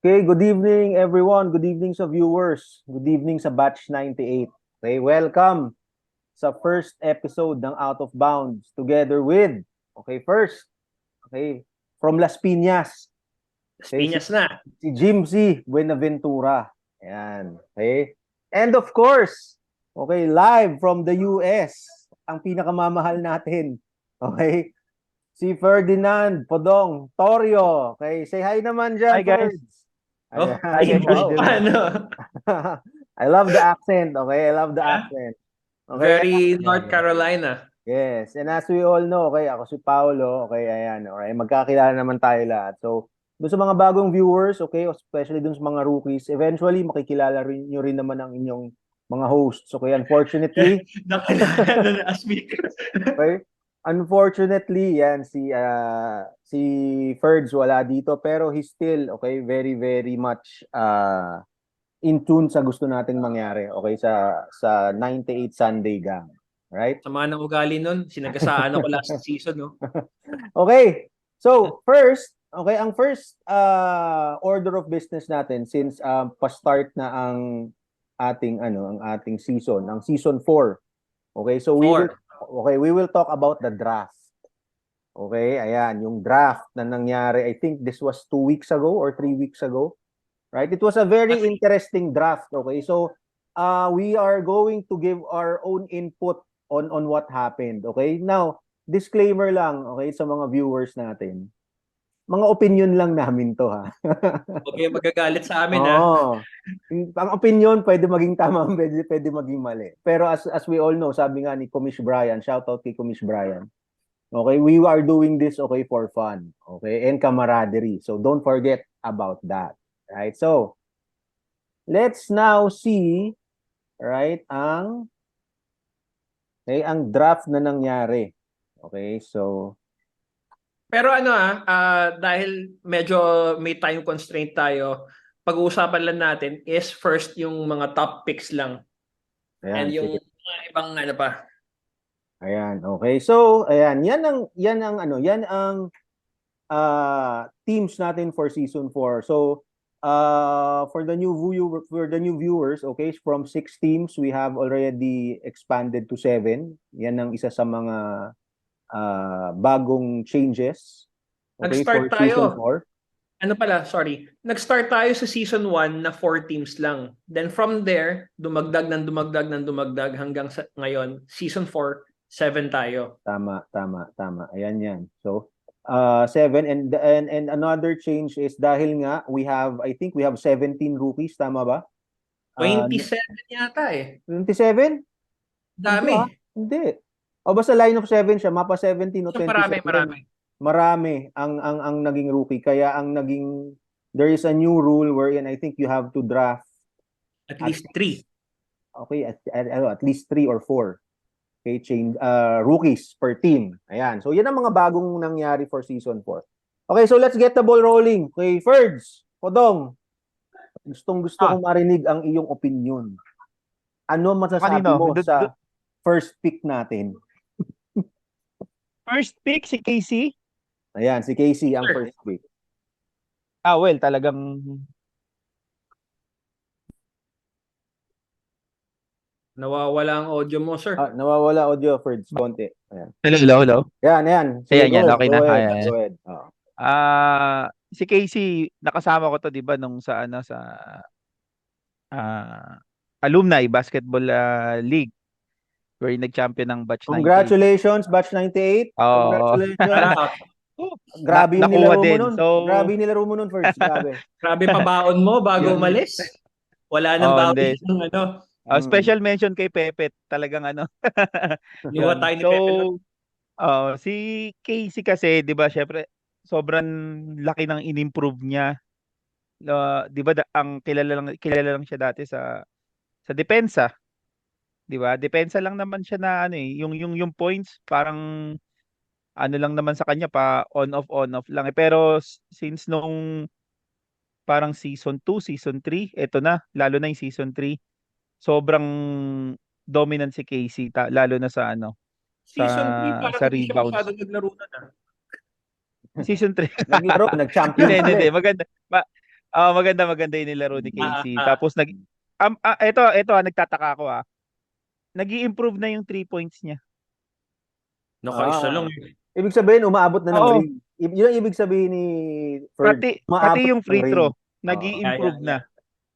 Okay, good evening everyone. Good evening sa viewers. Good evening sa Batch 98. Okay, welcome sa first episode ng Out of Bounds together with, okay, first, okay, from Las Piñas. Las Okay, si, Piñas na. si Jimsy Buenaventura. Ayan, okay. And of course, okay, live from the US, ang pinakamamahal natin. Okay, si Ferdinand Podong Torio. Okay, say hi naman Hi dyan, guys. Ferds. Oh, Hi Ayan, guys, how you wow. English pa, doing? no? I love the accent, okay? I love the Yeah? accent. Okay, Very North ayan. Carolina. Yes, and as we all know, okay, ako si Paolo, okay, ayan, okay, magkakilala naman tayo lahat. So, doon sa mga bagong viewers, okay, especially doon sa mga rookies, eventually makikilala rin nyo rin naman ang inyong mga hosts. Okay, unfortunately, Nakilala na as speaker. okay, unfortunately, yan, si Ferds wala dito, pero he's still, okay, very, very much, in tune sa gusto nating mangyari, okay, sa 98 Sunday Gang. Right? Sama ng ugali nun. Sinagasaan ako last season, no? Okay. So, first, okay, ang first order of business natin since pa-start na ang ating season, ang season 4. Okay, so Four. we will talk about the draft. Okay, ayan, yung draft na nangyari, I think this was 2 weeks ago or 3 weeks ago. Right? It was a very interesting draft. Okay, so we are going to give our own input on what happened. Okay, now disclaimer lang, okay, sa mga viewers natin. Mga opinion lang namin to, ha. Huwag kayong magagalit sa amin, ha? Oo. Ang opinion pwede maging tama, pwede maging mali. Pero as we all know, sabi nga ni Commish Brian, shout out kay Commish Brian. Okay, we are doing this, okay, for fun, okay, and camaraderie. So don't forget about that. Right? So, let's now see, right, ang draft na nangyari. Okay, so Pero dahil medyo may time constraint tayo, pag-uusapan lang natin is first yung mga top picks lang. ayan, And yung sige. mga ibang pa. Ayan, okay. So, ayan, yan ang teams natin for season 4. So, for the new viewers, okay, from 6 teams, we have already expanded to 7. Yan ang isa sa mga bagong changes. Okay, for Nag-start season tayo. 4. Nag-start tayo sa season 1 na 4 teams lang. Then from there, dumagdag hanggang sa ngayon, season 4, 7 tayo. Tama. Ayan yan. So, 7 and another change is dahil nga I think we have 17 rookies, tama ba? 27 yata eh. 27? Dami. Hindi. O basta line of 7 siya, mapa 17 o So, 27. marami. Marami ang naging rookie. Kaya there is a new rule wherein I think you have to draft At least 3. okay, at least 3 or 4. Okay, rookies per team. Ayan. So, yan ang mga bagong nangyari for season 4. Okay, so let's get the ball rolling. Okay, Ferds, Podong, gustong-gusto kong marinig ang iyong opinion. Ano masasabi Kanino? mo sa first pick natin? First pick si Casey. Ayan, si Casey ang Sure. first pick. Well, talagang Nawawala ang audio mo, sir. Nawawala audio, Ferds, konti. Ayan. Hello. Yan. Sige, Ayan, go okay ahead, na. go ahead, Ayan. go ahead. Oo. Si Casey, nakasama ko to 'di ba nung sa Alumni Basketball League where nag-champion ng batch 98. Congratulations, batch 98. Oo. Congratulations. Grabe yung Nakuha nilaro mo din. nun. So, Grabe yung nilaro mo nun, Ferds. Grabe. Grabe pa baon mo bago Yun. umalis. Wala nang baon hindi. ng Special mention kay Pepe, talagang Luwa Yun. tayo ni So, Pepe nun. si Casey kasi, 'di ba, syempre sobrang laki ng inimprove niya. 'Di ba ang kilala lang siya dati sa depensa. 'Di ba? Depensa lang naman siya na yung points parang lang naman sa kanya pa on off lang. Pero since nung parang season 2, season 3, eto na, lalo na yung season 3, sobrang dominant si Casey lalo na sa Season 3 parang sa hindi siya rebounds. masyadong naglaro na. Season 3. Naglaro, nag-champion sila. Hindi. Maganda. Maganda yung nilaro ni Ah, Casey. ah. Tapos nagtataka ako nag-i-improve na yung 3 points niya. Naka-isa lang. Ah, ibig sabihin, umaabot na ng Oo, ring. Yun ang ibig sabihin ni Ferg. pati Umaabot yung ng free ring. throw, Oo. Yeah, yeah, nag-i-improve yeah. na. Okay.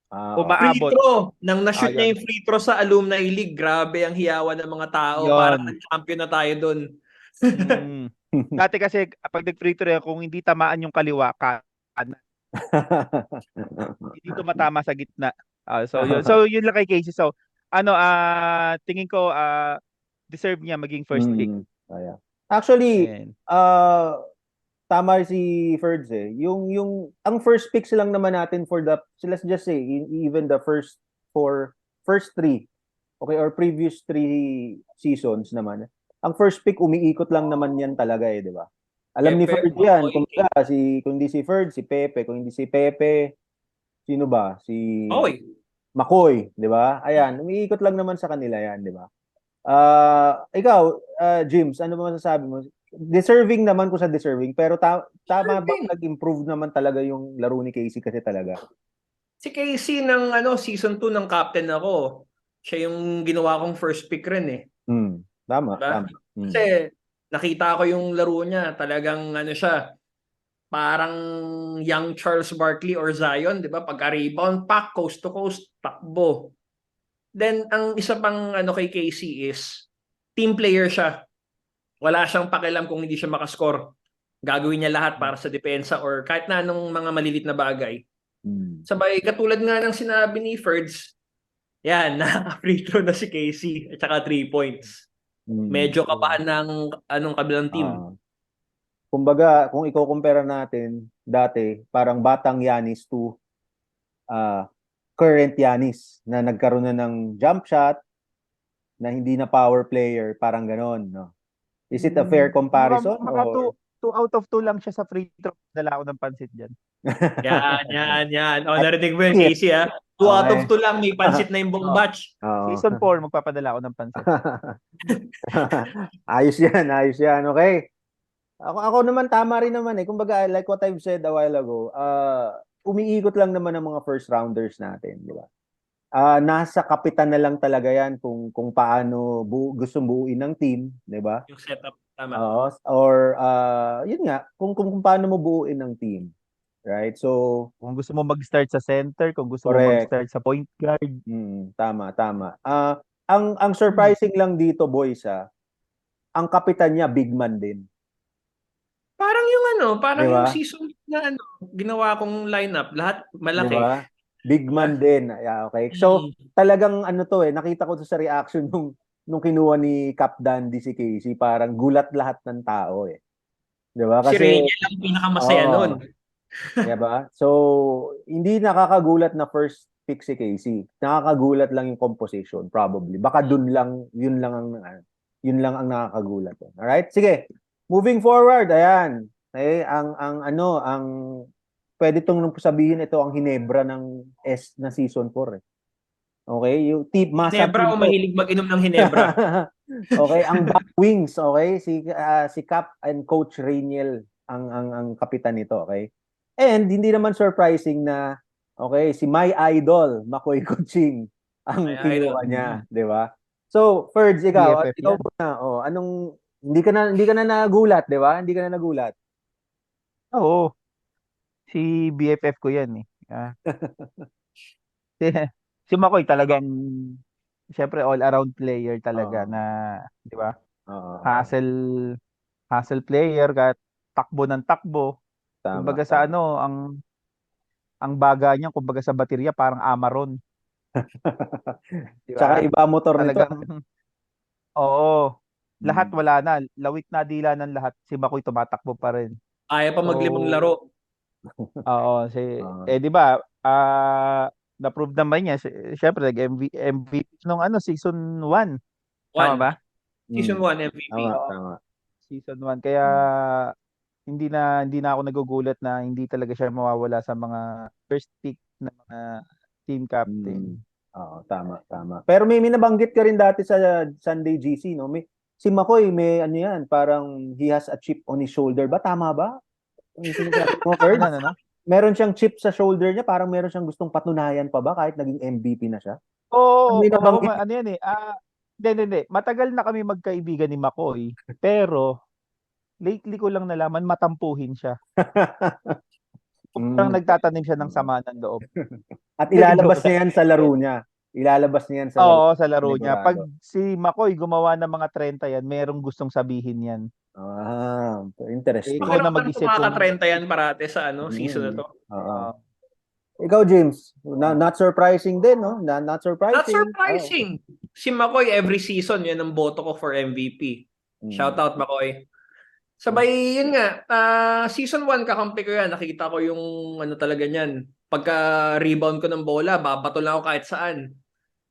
Free Umaabot. throw. Nang na-shoot niya Yun. yung free throw sa Alumni League, grabe ang hiyawan ng mga tao. Parang Yun. nag-champion na tayo dun. Mm. Dati kasi pag nag-free throw yan, kung hindi tamaan yung kaliwa, kanan. Hindi tumatama sa gitna. So yun lang kay Casey. So tingin ko deserve niya maging first pick. Ayan. Actually, Ayan. tama si Ferds eh. Ang first picks lang naman natin for let's just say, even the first three, okay, or previous 3 seasons naman, ang first pick, umiikot lang naman yan talaga eh, di ba? Alam ni Pepe, Ferds yan, Makoy. kung hindi si Ferds, si Pepe, kung hindi si Pepe, sino ba? Si Oy, McCoy, di ba? Ayan, umiikot lang naman sa kanila yan, di ba? Ikaw, Jims, ano ba masasabi mo? Deserving naman ko sa deserving, pero tama ba Deserving. nag-improve naman talaga yung laro ni Casey kasi talaga? Si Casey ng season 2 ng captain ako. Siya yung ginawa kong first pick rin eh. Tama, Diba? tama. Kasi nakita ko yung laro niya, talagang siya, parang young Charles Barkley or Zion, 'di ba? Pagka-rebound, pack coast to coast, takbo. Then ang isa pang kay Casey is team player siya. Wala siyang pakialam kung hindi siya makascore. Gagawin niya lahat para sa depensa or kahit na anong mga malilit na bagay. Sabay, katulad nga ng sinabi ni Ferds, yan, naka-free throw na si Casey at saka 3 points. Medyo kabahan ng kabilang team. Kumbaga, kung i-compare natin dati, parang batang Giannis to current Giannis na nagkaroon na ng jump shot na hindi na power player, parang ganon, no? Is it a fair comparison? Maka Or 2 out of 2 lang siya sa free throw. Dala ako ng pansit dyan. Yan. Narinig mo yun, Casey, ha? 2 out of 2 lang, may pansit na yung buong batch. Season 4, magpapadala ako ng pansit. Ayos yan. Okay. Ako naman, tama rin naman eh. Kumbaga, like what I've said a while ago, umiikot lang naman ang mga first rounders natin, di ba? Nasa kapitan na lang talaga yan kung paano gustong buuin ng team, di ba? Yung setup, tama. Or yun nga, kung paano mo buuin ng team. Right? So, kung gusto mo mag-start sa center, kung gusto mo correct. mag-start sa point guard. Tama. Ang surprising lang dito, boys, ang kapitan niya big man din. Parang yung Diba? yung season na ginawa kong lineup, lahat malaki. Diba? Big man din. Yeah, okay. So, talagang nakita ko sa reaction nung kinuha ni Cap Dandy si Casey, parang gulat lahat ng tao eh. Diba? Si Kasi, Rainier lang pinakamasaya nun. Diba? So, hindi nakakagulat na first pick si Casey. Nakakagulat lang yung composition, probably. Baka yun lang ang nakakagulat. Alright? Sige. Moving forward, ayan. Ang pwede tong sabihin ito ang Hinebra ng na season 4 eh. Okay? Yung Hinebra o mahilig mag-inom ng Hinebra? Okay, ang Bat Wings, okay? Si Cap and Coach Rainiel ang kapitan nito, okay? And hindi naman surprising na si my idol, Makoy Kuching, ang kinuha niya, 'di ba? So, Ferds, ikaw na, anong hindi ka na nagulat, 'di ba? Hindi ka na nagulat. Oo. Si BFF ko 'yan eh. Si Makoy talagang siyempre all-around player talaga na, 'di ba? Hustle player, takbo ng takbo. Kumbaga sa ang baga niya, kumbaga sa baterya parang Amaron. Diba? Tsaka iba motor talagang, nito. Oo. Lahat wala na. Lawit na dila ng lahat. Si Makoy tumatakbo pa rin. Kaya pa maglimang laro. Oo. Di ba? Na-prove naman niya. Siyempre, MVP nung season 1. Tama ba? Season 1 MVP. Tama. Season 1. Kaya hindi na ako nagugulat na hindi talaga siya mawawala sa mga first pick na mga team captain. Oo, tama. Pero may nabanggit ka rin dati sa Sunday GC, no? Si Makoy, may yan, parang he has a chip on his shoulder ba? Tama ba? Ano? meron siyang chip sa shoulder niya, parang meron siyang gustong patunayan pa ba kahit naging MVP na siya? Oo, May oo, nabanggit. ano yan eh. Hindi. Matagal na kami magkaibigan ni McCoy, pero lately ko lang nalaman matampuhin siya. Parang Mm. nagtatanim siya ng sama ng loob. At Hindi, ilalabas joke lang. niya yan sa laro niya. Ilalabas niya yan sa laro. Oo, sa laro niya. Pag Sigurado. si McCoy gumawa ng mga 30 yan, merong gustong sabihin yan. Interesting. Ikaw na Pakiramdam ko mag-isip kung makaka-30 yan parate sa season na to. Oo. ah, Ikaw, James, not surprising din, no? Not Not surprising. surprising. Si McCoy every season, yan ang boto ko for MVP. Shout out McCoy. Sabay, yun nga, season 1 kakampi ko yan. Nakita ko yung talaga niyan. Pagka-rebound ko ng bola, babato lang ako kahit saan.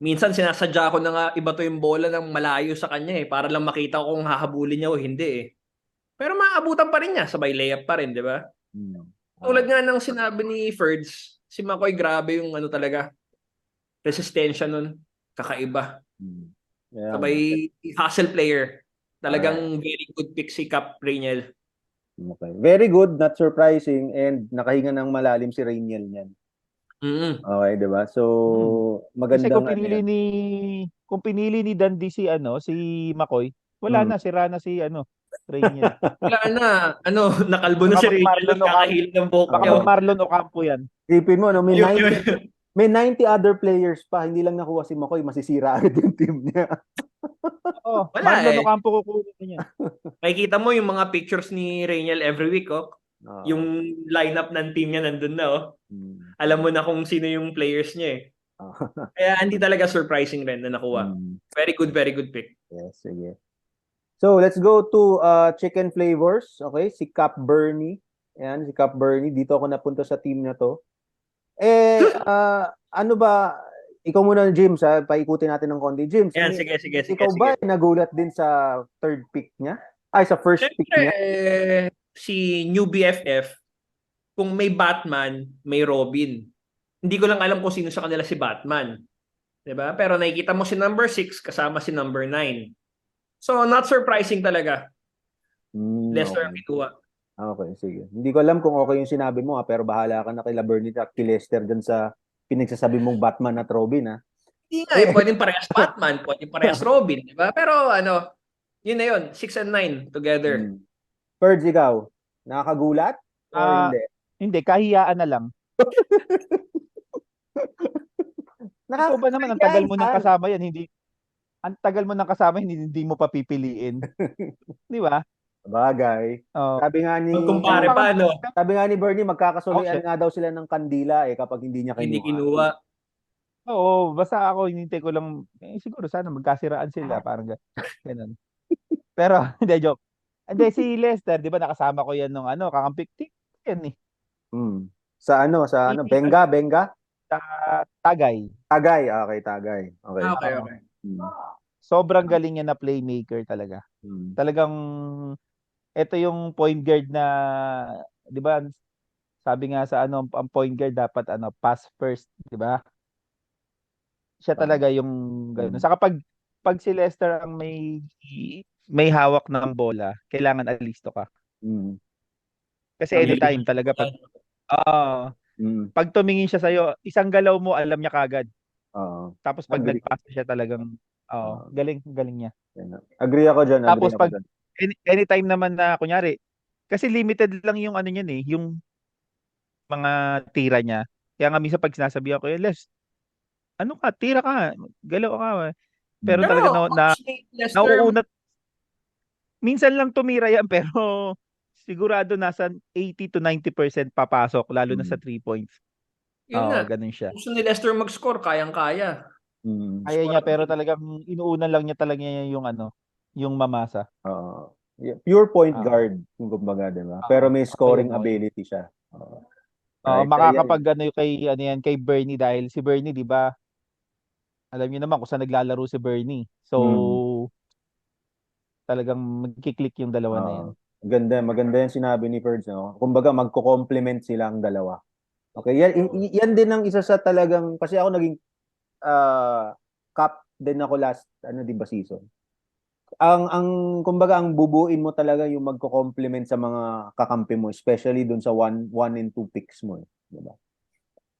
Minsan sinasadya ko na nga ibato yung bola ng malayo sa kanya para lang makita ko kung hahabulin niya o hindi Pero maabutan pa rin niya, sabay layup pa rin, di ba? Tulad nga ng sinabi ni Ferds, si McCoy grabe yung talaga, resistensya nun, kakaiba. Sabay hustle player. Talagang very good pick si Cap Rainiel. Okay. Very good, not surprising, and nakahinga ng malalim si Rainiel niyan. Okay, di ba? So, kasi magandang kung pinili ni Dundee si McCoy, wala na, sira na si Rainiel. Wala na, nakalbo na Baka si Rainiel, Marlon Ocampo. kakahilip ng buhok Baka niya. Marlon Ocampo yan. Isipin mo, may Yun, 90, may 90 other players pa, hindi lang nakuha si McCoy, masisira agad yung team niya. Oh, Wala Marlon Ocampo kukunin niya. Makikita mo yung mga pictures ni Rainiel every week, yung lineup ng team niya nandun na, Alam mo na kung sino yung players niya Kaya hindi talaga surprising rin na nakuha. Very good pick. Yes, sige. So, let's go to chicken flavors. Okay, si Cap Bernie. Ayan, si Cap Bernie. Dito ako napunta sa team na to. Ano ba, ikaw muna, James, paikutin natin ng konti. James, Yan, sige. ikaw ba nagulat din sa third pick niya? Ay, sa first pick niya? Si New BFF, kung may Batman, may Robin. Hindi ko lang alam kung sino sa kanila si Batman. Diba? Pero nakikita mo si number 6 kasama si number 9. So, not surprising talaga. Lester ang kinuha. Okay, sige. Hindi ko alam kung okay yung sinabi mo, pero bahala ka na kay Bernard at kay Lester dun sa pinagsasabi mong Batman at Robin, Hindi nga pwedeng parehas Batman, pwedeng parehas Robin, di ba? Pero yun na yun, 6 and 9 together. Ferds, ikaw, nakakagulat o hindi? Hindi, kahiyaan na lang. Ikaw ba naman, ang tagal mo nang kasama yan, hindi mo pa pipiliin. Di ba? Bagay. Sabi nga ni Kumpare pa, Sabi nga ni Bernie, magkakasulian nga daw sila ng kandila kapag hindi niya kinuha. Oo, basta ako hinintay ko lang, siguro sana magkasiraan sila, parang ganun. Pero, hindi, joke. Hindi, si Lester, di ba nakasama ko yan nung kakampik yan Sa Benga? Sa Tagay. Okay, Tagay. Okay. Sobrang galing niya na playmaker talaga. Talagang, ito yung point guard na, di ba, sabi nga sa ang point guard dapat pass first, di ba? Siya talaga yung gano'n. Saka pag si Lester ang may hawak ng bola, kailangan alisto ka. Kasi anytime talaga pag tumingin siya sa'yo, isang galaw mo, alam niya kagad. Tapos pag nagpasa siya talagang, galing niya. Agree ako dyan. Tapos pag anytime naman na, kunyari, kasi limited lang yung niyan yung mga tira niya. Kaya nga minsan pag sinasabihan ko, Les, tira ka, galaw ka. Pero talaga nauunat. Minsan lang tumira yan, pero sigurado nasa 80 to 90% papasok, lalo na sa 3 points. Yun nga. Ganun siya. Gusto ni Lester mag-score, kayang-kaya. Kaya niya, pero talagang inuunan lang niya talaga yung mamasa. Pure point guard, kung kumbaga, diba? Pero may scoring ability siya. Makakapag kay Bernie, dahil si Bernie, di ba, alam niyo naman kung saan naglalaro si Bernie. So, talagang magkiklik yung dalawa na yan. Maganda yung sinabi ni Ferds, kumbaga magko-complement sila ang dalawa. Okay, yan din ang isa sa talagang, kasi ako naging Cup din ako last, di ba, season. ang kumbaga ang bubuin mo talaga yung magko-complement sa mga kakampi mo, especially dun sa 1 and 2 picks mo, di ba?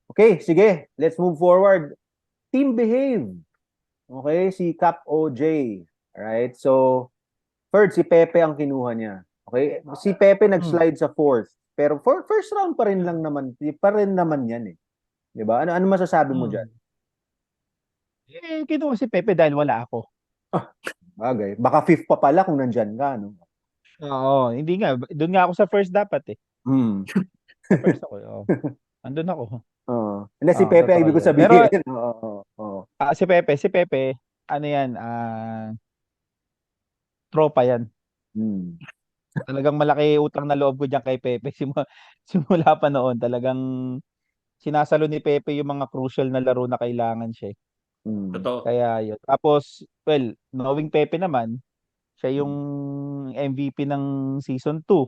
Okay, sige, let's move forward. Team Behave. Okay, si Cap OJ. Alright, so third, si Pepe ang kinuha niya. Okay, si Pepe nag-slide sa fourth. Pero first round pa rin lang naman, pa rin naman yan eh. Di ba? Ano masasabi mo dyan? Kinuha si Pepe dahil wala ako. Bagay. Baka fifth pa pala kung nandyan ka, no? Oo, hindi nga. Doon nga ako sa first dapat eh. Hmm. Sa first ako. Oo. Andun ako. Oo. Hindi, si Oo, Pepe ang totoo ibig ko yun. Pero sabihin. Oo. si Pepe, ano yan, tropa yan. Hmm. Talagang malaki utang na loob ko diyan kay Pepe simula pa noon. Talagang sinasalo ni Pepe yung mga crucial na laro na kailangan siya, eh. Hmm. Totoo. Kaya yun. Tapos, well, knowing Pepe naman, siya yung MVP ng season 2.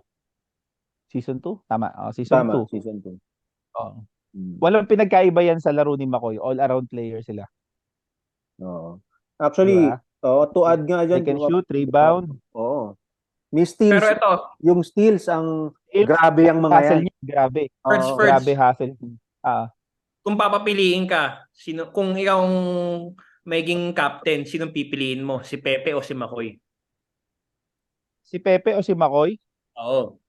Season 2? Tama. Season Tama, 2. season 2. Oo. Hmm. Walang pinagkaiba yan sa laro ni McCoy. All-around player sila. Oo. Di Actually, ba? to add nga They dyan, can shoot, rebound. oo. May Pero steals, ito, yung steals ang Skills, grabe ang mga yan. hustle niya. Grabe. Ferds, Oo. Ferds, Grabe hustle. Ah, kung papapiliin ka, kung ikaw ang maging captain, sinong pipiliin mo? Si Pepe o si McCoy? si Pepe o si McCoy? Oo.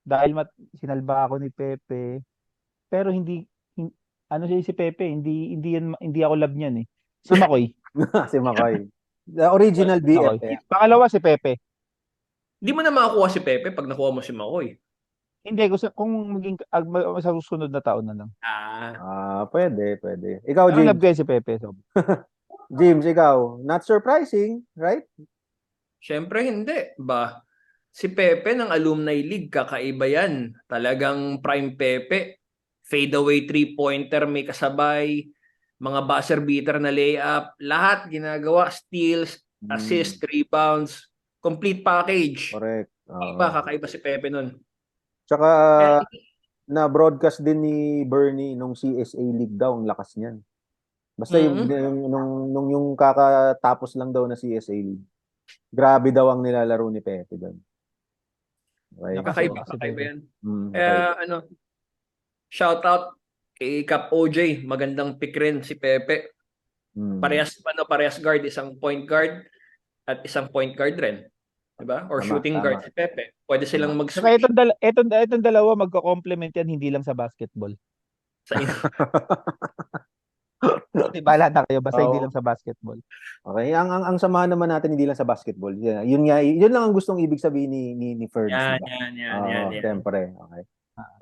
Dahil sinalba ako ni Pepe. Pero ano siya si Pepe, hindi ako love niyan eh. Si McCoy. Si McCoy. The original BF. McCoy. Pangalawa si Pepe. Hindi mo na makakuha si Pepe pag nakuha mo si McCoy. Hindi gusto kung maging sa susunod na taon na lang. Pwede. Ikaw, Pero love James. ko yan si Pepe. So. James, ikaw. Not surprising, right? Siyempre hindi, ba? Si Pepe ng Alumni League, kakaiba yan. Talagang prime Pepe. Fadeaway three-pointer, may kasabay. Mga buzzer beater na layup. Lahat ginagawa. Steals, assist, rebounds. Complete package. Correct. Kakaiba si Pepe nun. Tsaka, Kaya, na-broadcast din ni Bernie nung CSA League daw, ang lakas niyan. Basta yung kakatapos lang daw na CSA League. Grabe daw ang nilalaro ni Pepe doon. Okay. kakaiba yan. Okay. Shout out kay Cap OJ. Magandang pick rin si Pepe. Parehas guard, isang point guard at isang point guard rin. Diba? Or Tama, shooting tama. guard si Pepe. Pwede silang Saka mag-switch itong dalawa magko-complement yan hindi lang sa basketball. sa Bahala na kayo basta hindi Oo. lang sa basketball. Okay, ang samahan naman natin hindi lang sa basketball. Yun lang ang gustong ibig sabihin ni Ferds, Yan, diba? yan. Siyempre. Okay.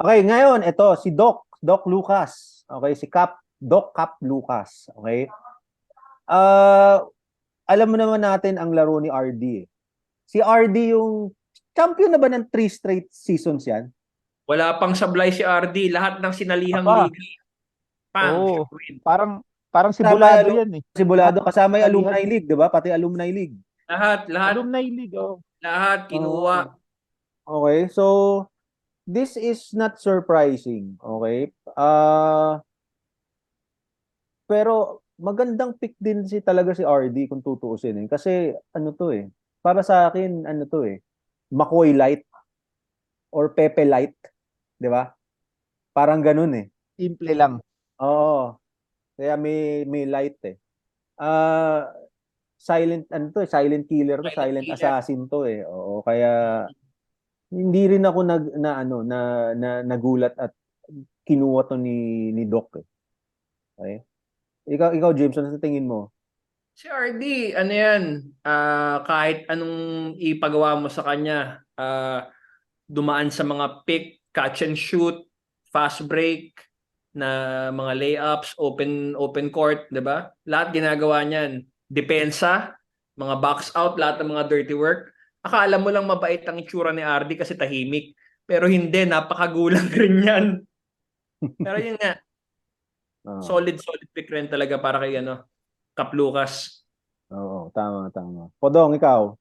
Okay, ngayon ito si Doc Lucas. Okay, si Doc Cap Lucas. Okay? Alam mo naman natin ang laro ni RD. Si RD yung champion na ba ng 3 straight seasons yan? Wala pang sablay si RD. Lahat ng sinalihang Apa. liga. Pang. Oo. Win. Parang sibulado yan eh. Sibulado kasama yung Salihan. Alumni League, 'di ba? Pati Alumni League. Lahat. Alumni League, oh. Lahat kinuha. Okay, so this is not surprising, okay? Pero magandang pick din talaga si RD kung tutuusin eh. Kasi ano to eh. Para sa akin ano to eh. McCoy Light or Pepe Light, 'di ba? Parang ganun eh. Simple lang. Oo. Kaya may light eh. Silent silent killer to, silent assassin to eh. Oo, kaya hindi rin ako nagulat at kinuha to ni Doc eh. Okay? Ikaw James, ano sa tingin mo? Si RD, ano yan, kahit anong ipagawa mo sa kanya, dumaan sa mga pick, catch and shoot, fast break, na mga layups, open court, 'di ba? Lahat ginagawa niyan. Depensa, mga box out, lahat ng mga dirty work. Akala mo lang mabait ang itsura ni RD kasi tahimik, pero hindi, napakagulang rin 'yan. Pero yun nga, solid pick rin talaga para kay Cap Lucas. Oo, tama. Podong, ikaw?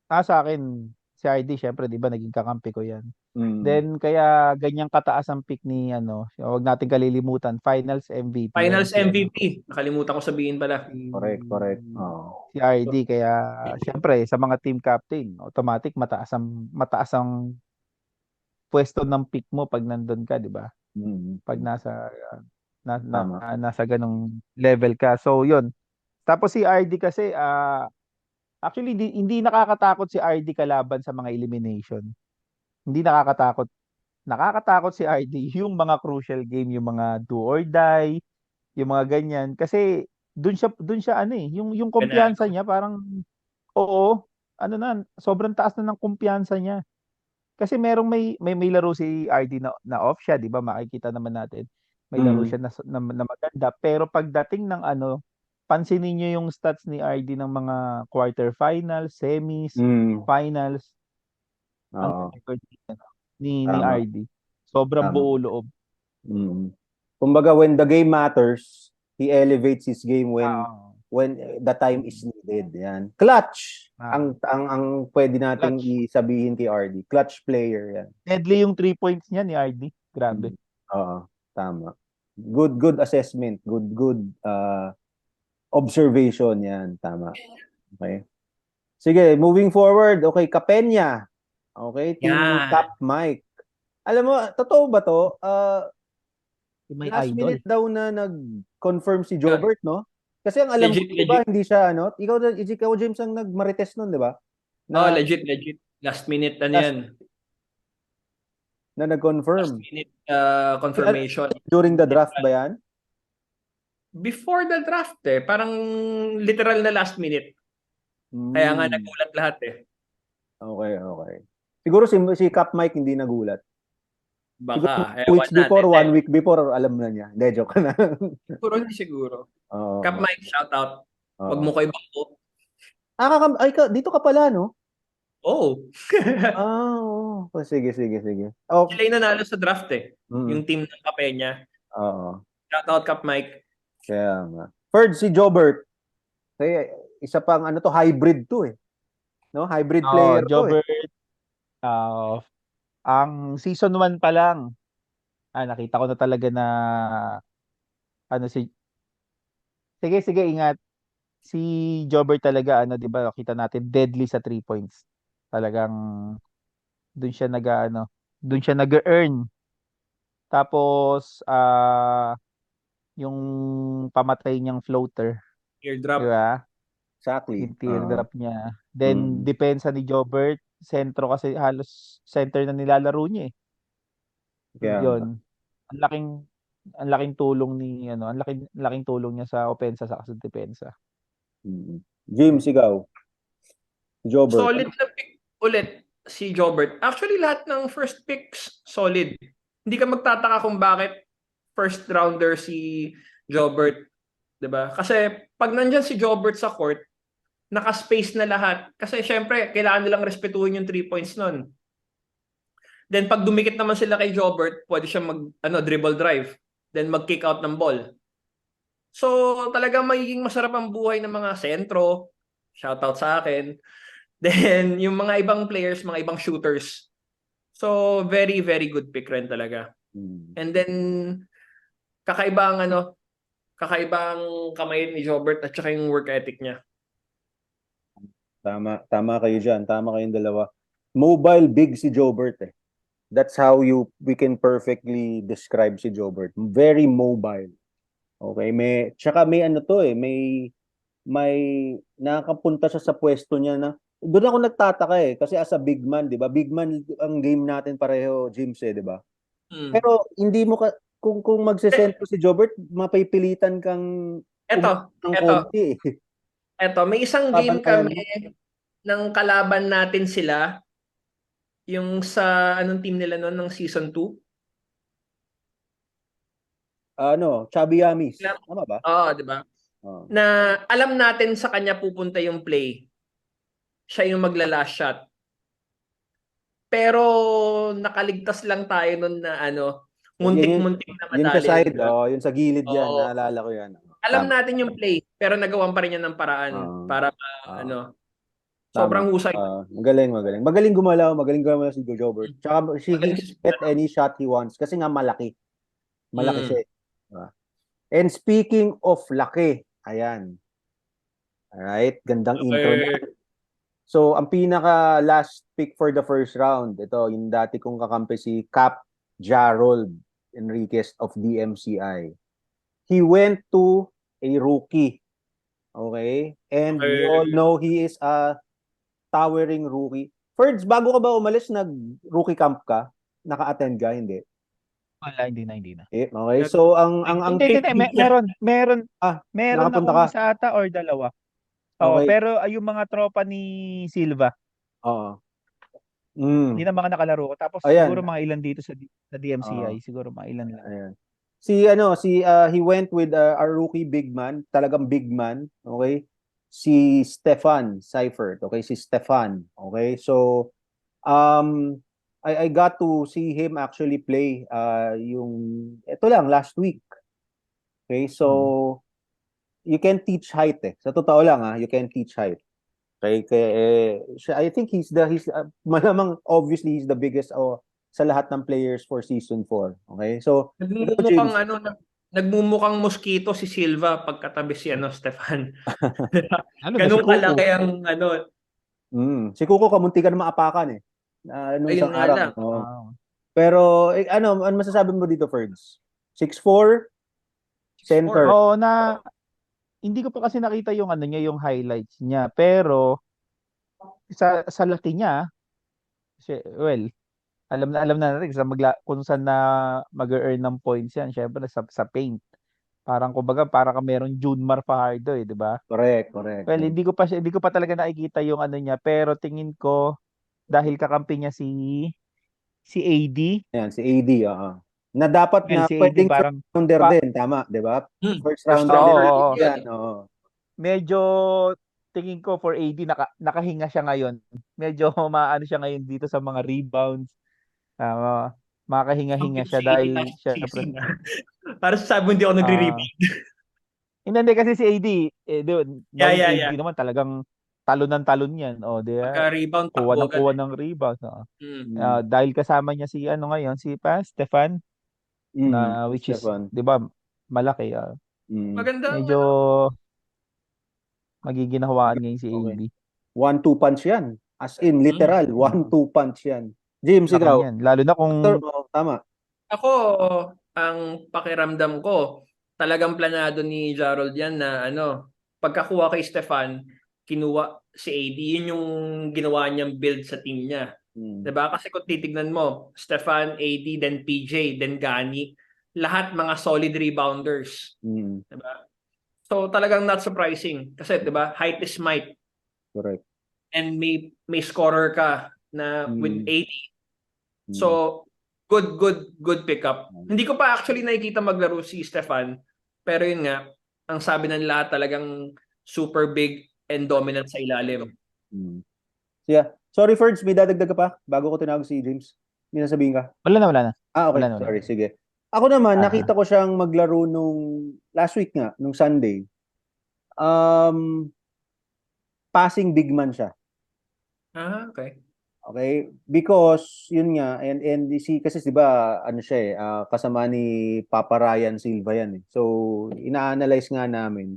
Sa akin, si RD, syempre, di ba, naging kakampi ko yan. Mm. Then kaya ganyang kataas ang pick ni huwag natin kalilimutan, Finals MVP yan Finals MVP. Nakalimutan ko sabihin pala. Correct. Oo. si RD, kaya syempre sa mga team captain, automatic mataas ang pwesto ng pick mo pag nandun ka, 'di ba? Mm. Pag Tama. nasa ganong level ka. So, 'yun. Tapos si RD kasi actually hindi nakakatakot si RD kalaban sa mga elimination. Hindi nakakatakot. Nakakatakot si RD yung mga crucial game, yung mga do or die, yung mga ganyan kasi doon siya yung kumpiyansa Ganado. niya parang oo, sobrang taas na ng kumpiyansa niya. Kasi may laro si RD na off siya, 'di ba? Makikita naman natin. May laro Mm. siya na maganda, pero pagdating ng pansinin niyo yung stats ni RD ng mga quarterfinals, semis, Mm. finals, ang Oo. record ni Tama. RD. Sobrang Tama. buo loob. Mm. Kumbaga, when the game matters, he elevates his game when Oo. when the time is needed. Yan. Clutch Ah, ang pwede nating clutch. isabihin kay RD. Clutch player yan. Deadly yung 3 points niya ni RD. Grabe. Mm. Oo, tama. Good assessment. Good observation yan. Tama. Okay. Sige, moving forward. Okay, Capenya. Okay, team Yan. Cap Mike. Alam mo, totoo ba to? May Last idol. minute daw na nag-confirm si Yun. Jobert, no? Kasi ang alam ko, Legit, di ba, legit. hindi siya, ikaw, James, ang nag-marites nun, di ba? Oh, Na, legit. Last minute, last, yan. na Last nag-confirm. minute confirmation. During the draft ba yan? Before the draft parang literal na last minute. Kaya nga Hmm. nagulat lahat Okay. Siguro si Cap Mike hindi nagulat. Siguro Baka, 2 weeks ewan before, natin. 1 week before, alam na niya. Hindi, joke na. Siguro, hindi siguro. Oo. Cap Mike, shout out. Huwag Oo. mo ko ibangko. Dito ka pala, no? Oh. Oo. Oh, sige. Oh, Sila yung nanalo sa draft mm, Yung team ng Capenya. oo. Shout out Cap Mike. Kaya nga. Third, si Jobert. Kaya isa pang hybrid to eh. No? Hybrid player to eh. Jobert, ang season 1 pa lang, nakita ko na talaga na ano si sige, ingat. Si Jobert talaga 'di ba? Kita natin deadly sa 3 points. Talagang doon siya doon siya nag-earn. Tapos yung pamatay niyang floater, 'di Airdrop. ba? Exactly. Yung teardrop niya. Then depensa ni Jobert, sentro kasi halos center na nilalaro niya eh. Kaya nga. 'Yon. Ang laking tulong ang laking tulong niya sa opensa sa depensa. James, ikaw. Jobert. Solid na pick ulit si Jobert. Actually, lahat ng first picks, solid. Hindi ka magtataka kung bakit first rounder si Jobert. 'Di ba? Kasi pag nandyan si Jobert sa court, naka-space na lahat. Kasi syempre, kailangan nilang respetuhin yung 3 points nun. Then pag dumikit naman sila kay Jobert, pwede siya dribble drive. Then mag-kick out ng ball. So talagang magiging masarap ang buhay ng mga sentro. Shoutout sa akin. Then yung mga ibang players, mga ibang shooters. So very, very good pick rin talaga. And then kakaibang kamay ni Jobert at saka yung work ethic niya. Tama kayo dyan. Tama kayong dalawa. Mobile big si Jobert eh. That's how we can perfectly describe si Jobert. Very mobile. Okay, tsaka may may nakakapunta siya sa pwesto niya na doon ako nagtataka eh kasi as a big man, 'di ba? Big man ang game natin pareho, James 'di ba? Pero hindi mo kung magsesentro si Jobert, mapipilitan kang Eto, ng konti eh. may isang game Babantayan kami mo. ng kalaban natin sila, yung sa anong team nila noon ng season 2. Chubby Yamis. Tama ba? Oo, di ba? Na alam natin sa kanya pupunta yung play. Siya yung magla-last shot. Pero nakaligtas lang tayo nun na muntik-muntik na madali. Yun sa side, yun sa gilid yan, naalala ko yan. Alam natin yung play, pero nagawan pa rin yan ng paraan para Tama. Sobrang husay. Magaling. Magaling gumalaw si Joe Jobert. Tsaka he Magaling can si get any shot he wants kasi nga malaki. Malaki siya. Mm. Diba? And speaking of laki, ayan. Alright, gandang intro na. Okay. So, ang pinaka last pick for the first round, ito, yung dati kong kakampi si Cap Jarold Enriquez of DMCI. He went to a rookie. Okay? And we all Okay. know he is a towering rookie. Ferds, bago ka ba umalis, nag-rookie camp ka? Naka-attend ka? Hindi. Wala, hindi na. Okay, so ang Hindi, take meron nakapunta akong ka. isa ata or dalawa. Oo, Okay. pero yung mga tropa ni Silva, Oo. hindi na mga nakalaro ko. Tapos siguro Ayan. mga ilan dito sa DMCI, Oo. siguro mga ilan lang. Ayan. He went with our rookie big man, talagang big man, okay? Si Stefan Seifert, okay? Si Stefan, okay? So I got to see him actually play yung ito lang last week. Okay? So you can teach height eh. Sa totoo lang you can teach height. Okay? I think he's malamang obviously he's the biggest sa lahat ng players for season 4. Okay? So Nagmumukhang James, nagmumukhang mosquito si Silva pagkatabi si Stefan. Lalo na si Ganun Kuko. kalaki ang si Kuko kamunti ka na maapakan eh. Nung ayun isang nga araw. lang. Pero ano masasabi mo dito, Ferds? 6'4", center. Oo, hindi ko pa kasi nakita yung yung highlights niya, pero sa laki niya, well, alam na natin kung saan na mag-earn ng points yan, syempre sa paint. Parang kumbaga para ka merong Junmar Fajardo di ba? Correct. Well, hindi ko pa talaga nakikita yung niya, pero tingin ko dahil kakampi niya si AD. Ayan, si AD, na dapat Well, na si AD pwedeng first parang rounder din, tama, 'di ba? First First rounder din rounder oo, din yan, yun. medyo tingin ko for AD nakahinga siya ngayon. Medyo maano siya ngayon dito sa mga rebounds. Makahinga-hinga siya Si AD dahil last syempre season. Para sa sabi hindi ako nagre-rebound. hindi kasi si AD knowing AD Yeah. naman talagang talon yan. Di ba? Pagka-rebound, Kuha takbo ng agad kuha eh. ng rebound. Mm. Dahil kasama niya si ngayon si Stefan na which is Stefan. 'di ba malaki. Magandang Medyo magiginahawaan ngayon si AD. Okay. 1-2 punch yan. As in, literal, 1-2 punch yan. James, Laki ikaw. niyan. Lalo na kung Tama. Ako, ang pakiramdam ko, talagang planado ni Jarold yan na pagkakuha kay Stefan, kinuha si AD, yun yung ginawa niyang build sa team niya. Diba? Kasi kung titignan mo, Stefan, AD, then PJ, then Gani, lahat mga solid rebounders. Diba? So talagang not surprising kasi 'di ba, height is might. Correct. And may scorer ka na with 80. So good pickup. Hindi ko pa actually nakikita maglaro si Stefan, pero yun nga, ang sabi ng lahat talagang super big and dominant sa ilalim. Yeah. Sorry, Ferds, may dadagdag ka pa bago ko tinawag si James. May nasabihin ka? wala na. Okay. Wala na. Sorry, sige. Ako naman, nakita ko siyang maglaro nung last week nga, nung Sunday. Passing big man siya. Okay. Okay? Because yun nga and kasi 'di ba siya kasama ni Papa Ryan Silva yan eh. So ina-analyze nga namin.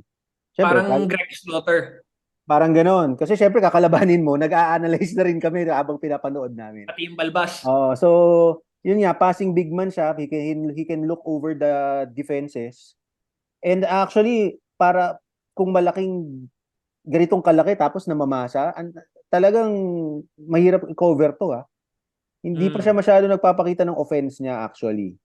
Syempre, Parang Greg Slaughter. Parang ganoon. Kasi syempre kakalabanin mo, nag-a-analyze na rin kami habang pinapanood namin. Pati yung balbas. So yun nga, passing big man siya. He can look over the defenses. And actually, para kung malaking ganitong kalaki tapos namamasa, talagang mahirap i-cover to Hindi pa siya masyado nagpapakita ng offense niya actually.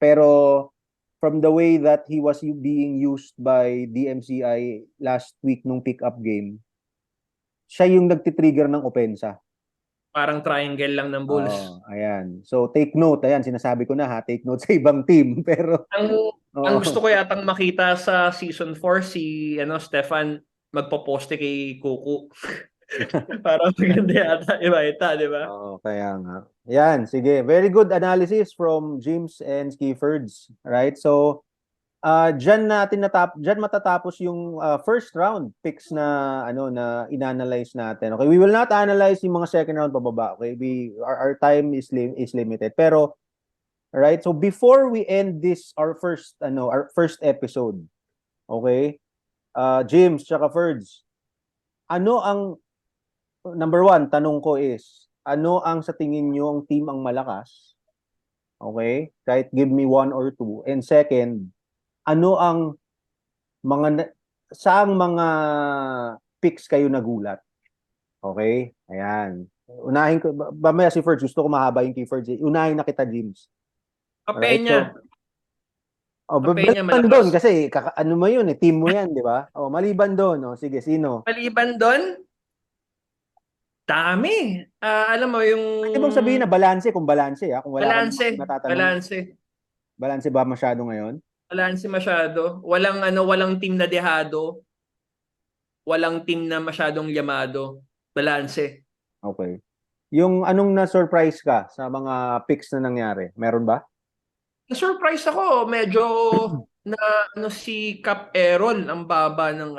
Pero from the way that he was being used by DMCI last week nung pick-up game, siya yung nagtitrigger ng opensa. Parang triangle lang ng Bulls. Ayan. So take note, ayan, sinasabi ko na take note sa ibang team. Pero ang gusto ko yatang makita sa season 4 si Stefan magpo-poste kay Kuku. Parang maganda yata iba, di ba? Kaya nga. Yan, sige. Very good analysis from James and Skiffords. Right? So, diyan matatapos yung first round picks na na inanalyze natin. Okay, we will not analyze yung mga second round pababa. Okay, our time is limited. Pero right, so before we end this our first episode, okay? James tsaka Ferds, ano ang number one, tanong ko is, ano ang sa tingin nyo ang team ang malakas? Okay? Kahit give me one or two. And second, ano ang saang mga picks kayo nagulat? Okay? Ayan. Unahin ko, mamaya si Ferds, gusto ko mahaba yung kay Ferds. Unahin na kita, James. Alright, Kapenya. Kapenya maliban doon malakas. kasi ano mo yun team mo yan, di ba? Maliban doon, sige, sino? Maliban doon, dami. Alam mo yung Pwede bang sabihin na balanse kung balanse, kung wala kang balanse, matatanong, balanse ba masyado ngayon? balanse masyado. Walang team na dehado, walang team na masyadong yamado. Balanse. Okay. Yung anong na-surprise ka sa mga picks na nangyari? Meron ba? Na-surprise ako, medyo na si Cap Errol ang baba ng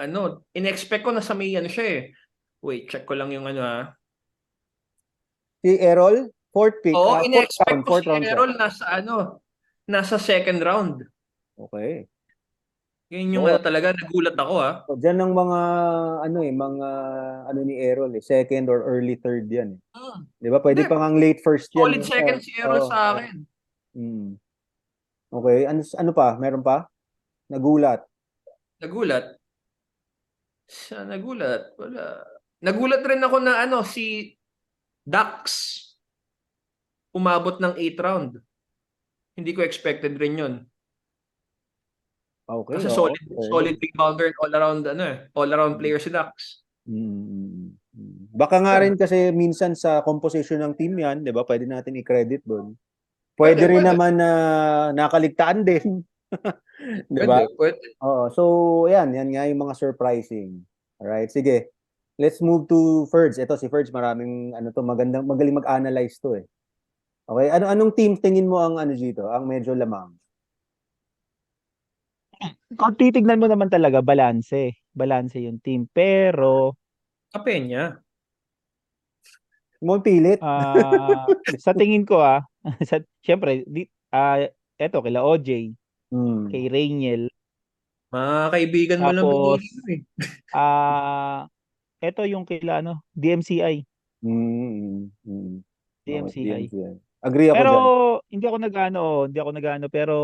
in-expect ko na sa may siya eh. Wait, check ko lang yung Si Errol, fourth pick, Oo, in-expect ko fourth si round siya. Errol nasa second round. Okay. Yun yung talaga, nagulat ako So, diyan ng mga ni Errol second or early third yan. Di ba? Pwede Hindi, pa ngang late first yan. solid second si Errol sa akin. Okay, ano pa? Meron pa? Nagulat. Nagulat? Wala. Nagulat rin ako na si Dax umabot ng 8th round. Hindi ko expected rin yun. Okay. Kasi solid rebounder and all-around player si Dax. Baka nga rin kasi minsan sa composition ng team yan, 'di ba? Pwede natin i-credit doon. Pwede rin naman na nakaligtaan din. 'Di ba? Pwede. Oo, so yan nga yung mga surprising. Alright, sige. Let's move to Ferds. Ito si Ferds, maraming magaling mag-analyze to eh. Okay, anong team tingin mo ang dito, ang medyo lamang? Kung titignan mo naman talaga, balanse. Balanse yung team. Pero, Kapenya. Mo pilit. sa tingin ko syempre, eto, kila OJ, kay Rainiel. Mga kaibigan mo lang Tapos, pinili mo eto yung kila DMCI. DMCI. Agree ako Pero, dyan. hindi ako nag-ano, pero,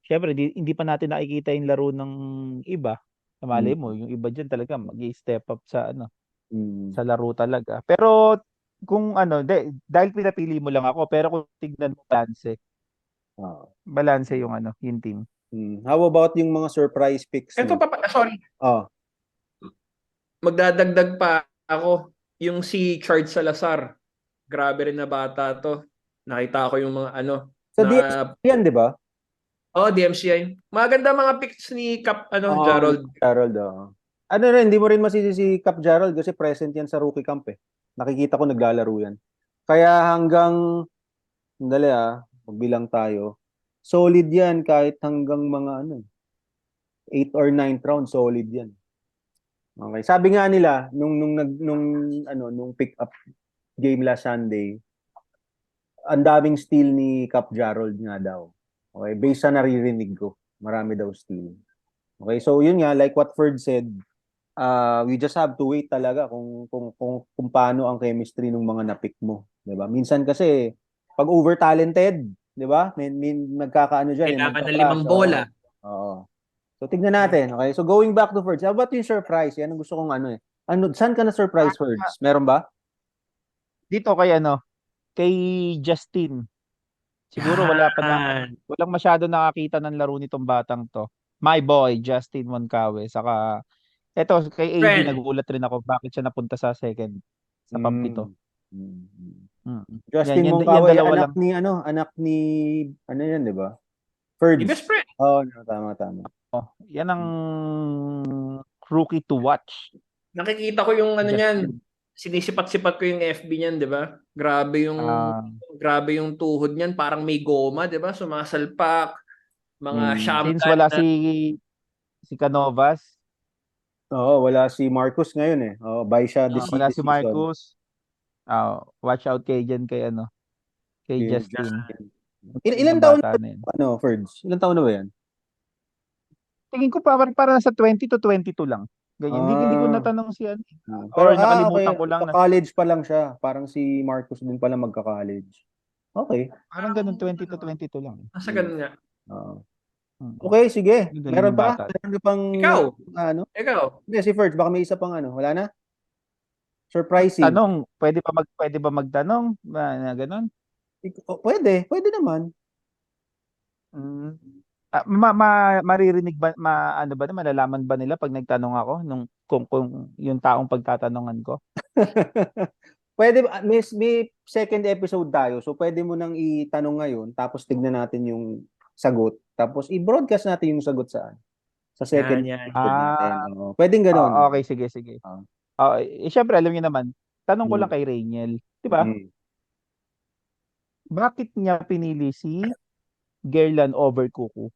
syempre, hindi pa natin nakikita yung laro ng iba. Malay mo, yung iba dyan talaga mag-i-step up sa sa laro talaga. Pero kung dahil pinapili mo lang ako, pero kung tignan mo balanse. Balanse yung yung team. How about yung mga surprise picks? Ito pa, sorry. Magdadagdag pa ako yung si Charles Salazar. Grabe rin na bata to. Nakita ko yung mga Sa DMCI yan, di ba? DMCI. Maganda mga picks ni Cap Jarrod. Hindi mo rin masisi si Cap Jarrod kasi present yan sa rookie camp eh. Nakikita ko naglalaro yan. Kaya hanggang magbilang tayo. Solid yan kahit hanggang mga 8 or 9th round, solid yan. Okay. Sabi nga nila nung pick up game last Sunday, ang daming steal ni Cap Jarrod nga daw. Okay, based sa naririnig ko, marami daw steal. Okay, so yun nga, like what Ferd said, we just have to wait talaga kung paano ang chemistry ng mga na-pick mo, 'di ba? Minsan kasi pag over-talented, 'di ba? May nagkakaano diyan, kailangan ng 5 bola. Oo. So tignan natin, okay? So going back to Ferds, how about yung surprise? Yan ang gusto kong saan ka na surprise, Ferds? Meron ba? Dito kay Justin. Siguro walang masyado nakakita ng laro nitong batang to. My boy, Justin Moncawe. Saka, eto, kay AD, nagulat rin ako bakit siya napunta sa second, sa pang-pito. Justin Moncawe, anak ni, yan, di ba? Ferds. Di best friend. Tama. Yan ang rookie to watch. Nakikita ko yung niyan. Sinisipat-sipat ko yung FB niyan, 'di ba? Grabe yung tuhod niyan, parang may goma, 'di ba? Sumasalpak. Mga Since Shamdan wala na si Canovas, Oo, wala si Marcus ngayon eh. Oh, bye siya ah, wala this si season. Marcus, watch out kay dyan kay kay Kay Justin. Justin. Magaling Ilan na taon bata na na yun. Ferds? Ilan taon na ba yan? Tingin ko para nasa 20 to 22 lang. Ganyan. Hindi ko Ah, natanong si pero or okay. nakalimutan ko lang na College pa lang siya. Parang si Marcus din pala magka-college. Okay. parang parang ganun 20 to ano, 22 lang. nasa Mm. ganun nga. Oo. Mm. Okay, sige. Galing Meron ng pa? bata. Meron ka pang Ikaw, ano? ikaw. Hindi, si Ferds. Baka may isa pang ano. Wala na? Surprising. Tanong, pwede ba magtanong na ganun? Pwede. Pwede naman. Mm. Maririnig ba ano ba malalaman ba nila pag nagtanong ako kung yung taong pagtatanungan ko? Pwede, may second episode tayo. So, pwede mo nang itanong ngayon. Tapos, tignan natin yung sagot. Tapos, i-broadcast natin yung sagot sa second Yan. episode natin. Ah, Oo. Pwedeng ganun. okay, sige. Oo. Syempre alam niyo naman. Tanong ko lang Mm. kay Rainiel, 'di ba? Mm. Bakit niya pinili si Gerlan over Kuku?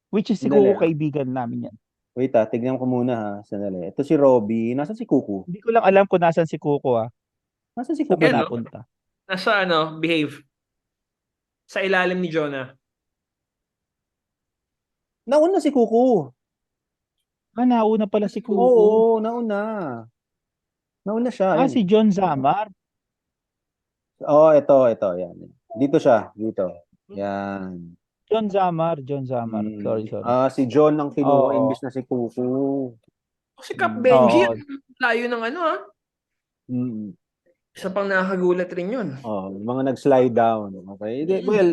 Which is si Sandali, Kuku kaibigan namin yan. Wait tignan ko muna ha. Sandali. Ito si Robby. Nasaan si Kuku? Hindi ko lang alam kung nasan si Kuku Nasaan si Saan ba Kuku? Yan, no? napunta? Nasa behave. Sa ilalim ni Jonah. Nauna si Kuku. Nauna pala si Kuku. Oo, nauna. Nauna siya. Ayun. Si John Zamar. Ito. Yan. Dito siya. Dito. Yan. John Zamar. Sorry. Si John ang kinuha Oo. imbis na si Kuku. Si Cap Benji, Oo. layo ng Mm. Isa pang nakakagulat rin yun. Yung mga nag-slide down. Okay. Mm. Well,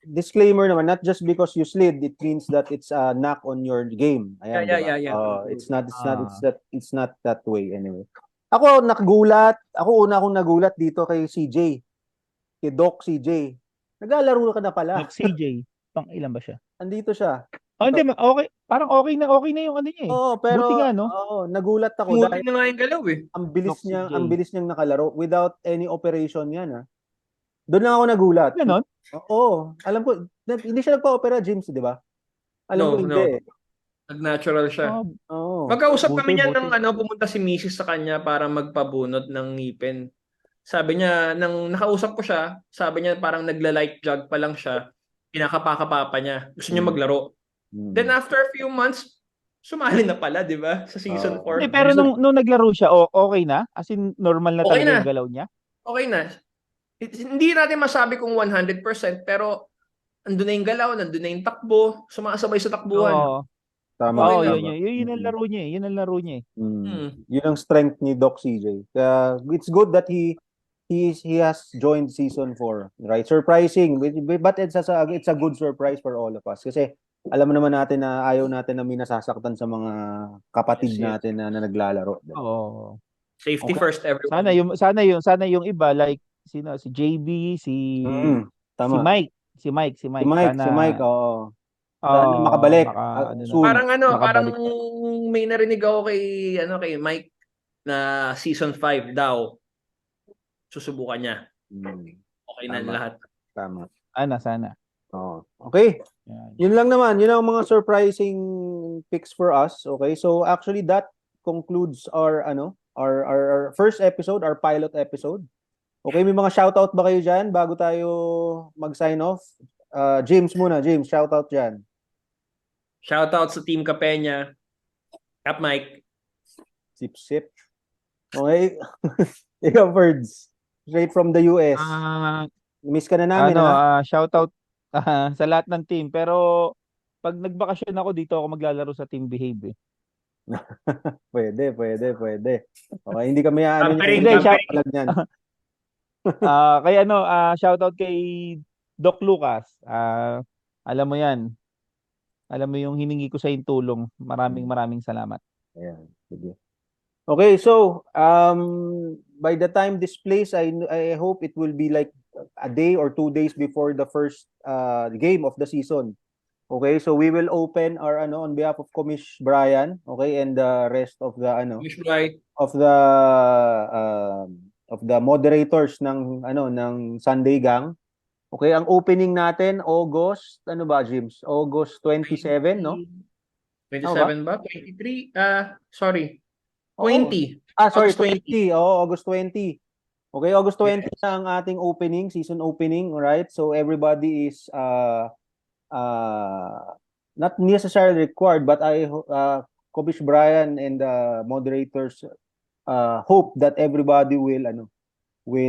disclaimer naman, not just because you slid, it means that it's a knock on your game. Ayan, diba? Yeah. It's not that way anyway. Ako una akong nagulat dito kay CJ. Kay Doc CJ. Naglalaro ka na pala. Doc CJ. Pang ilan ba siya? Andito siya. Hindi, okay. Parang okay na yung ano niya eh. Oo, pero Buti nga, no? nagulat ako Smooth dahil na nga yung galaw eh. ang bilis niyang nakalaro without any operation yan. Doon lang ako nagulat. Ganon? Oo, alam ko hindi siya nagpa-opera, James, di ba? Alam ko hindi. Nag-natural siya. Oo. Magkausap kami niyan buti. ng pumunta si Mrs. sa kanya para magpabunot ng ngipin. Sabi niya, nang nakausap ko siya, sabi niya parang nagla-light jog pa lang siya. Pinakapaka-papa niya. Gusto niya maglaro. Then after a few months, sumali na pala, di ba? Sa season 4. Pero nung naglaro siya, okay na? As in, normal na Okay talaga na. yung galaw niya? Okay na. Hindi natin masabi kung 100%, pero andun na yung galaw, nandun na yung takbo, sumasabay sa takbuhan. Oo. Tama. Okay Yun. Yun ang laro niya eh. Yun ang laro niya eh. Yun ang strength ni Doc CJ. Kaya it's good that he has joined season 4, right? Surprising, but it's a good surprise for all of us kasi alam mo naman natin na ayaw natin na may nasasaktan sa mga kapatid natin na naglalaro. Oo. Safety first, everyone. Sana yung iba like si JB, si tama. Si Mike. Si Mike, oo. Sana makabalik. Soon. Parang may narinig ako kay Mike na season 5 daw. Susubukan niya. Okay na lahat. Tama. Sana. Okay. Yun lang naman. Yun ang mga surprising picks for us. Okay. So actually that concludes our first episode, our pilot episode. Okay, may mga shoutout ba kayo dyan bago tayo mag-sign off? James muna. James, shoutout dyan. Shoutout sa Team Capenya. Cap Mike. Sip. Okay. Ikaw, Ferds. Straight from the US. Miss ka na namin, shoutout sa lahat ng team. Pero pag nagbakasyon ako, dito ako maglalaro sa Team Behave eh. Pwede. Okay, hindi kami Pampering. Kaya shoutout kay Doc Lucas. Alam mo yan. Alam mo yung hiningi ko sa yung tulong. Maraming salamat. Ayan, sige. Okay, so by the time this plays, I hope it will be like a day or 2 days before the first game of the season. Okay, so we will open our on behalf of Commish Brian, okay, and the rest of the of the moderators ng Sunday Gang. Okay, ang opening natin, August, ano ba, James? August 27, no? 27 ba? 23? Sorry. Oo. 20. Sorry, August 20. 20. Oo, August 20. Okay, August 20 na ang ating opening, season opening, right? So everybody is not necessarily required, but Coach Brian and the moderators hope that everybody will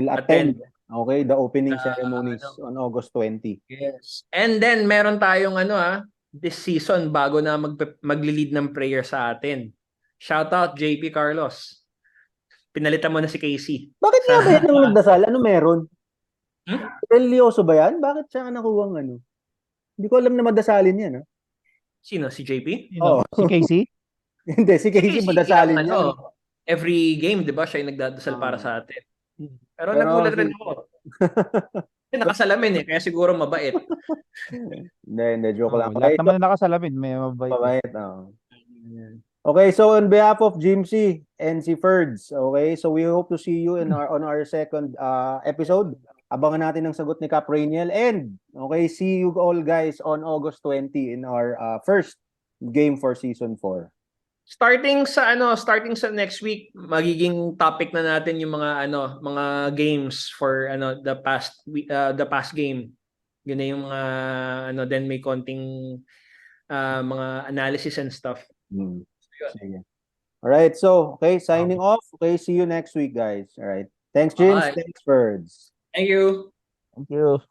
attend, Attend. okay, the opening Na, ceremonies ano, on August 20. yes. And then meron tayong this season bago na magli-lead ng prayer sa atin. Shout out JP Carlos. Pinalitan mo na si Casey. Bakit nga ba yan ang nagdasal? Ano meron? Hmm? Religyoso ba yan? Bakit siya nakuha ano? Hindi ko alam na madasalin yan. Ha? Sino? Si JP? Oo. Si Casey? Hindi, si Si Casey Casey madasalin lang, yan. every game, di ba, siya yung nagdadasal para sa atin. Pero nagulat rin ako. Kasi nakasalamin kaya siguro mabait. Hindi, joke lang. Lahat Okay, naman na nakasalamin, may mabait. mabait. Okay, so on behalf of Jimsy and si Ferds, okay, so we hope to see you on our second episode. Abangan natin ang sagot ni Cap Rainiel, and okay, see you all guys on August 20 in our first game for season 4. Starting sa next week, magiging topic na natin yung mga games for the past game. Yun na yung mga then may konting mga analysis and stuff. Sige. All right, so okay, signing off. Okay, see you next week, guys. All right. Thanks, James. Bye. Thanks, Ferds. Thank you. Thank you.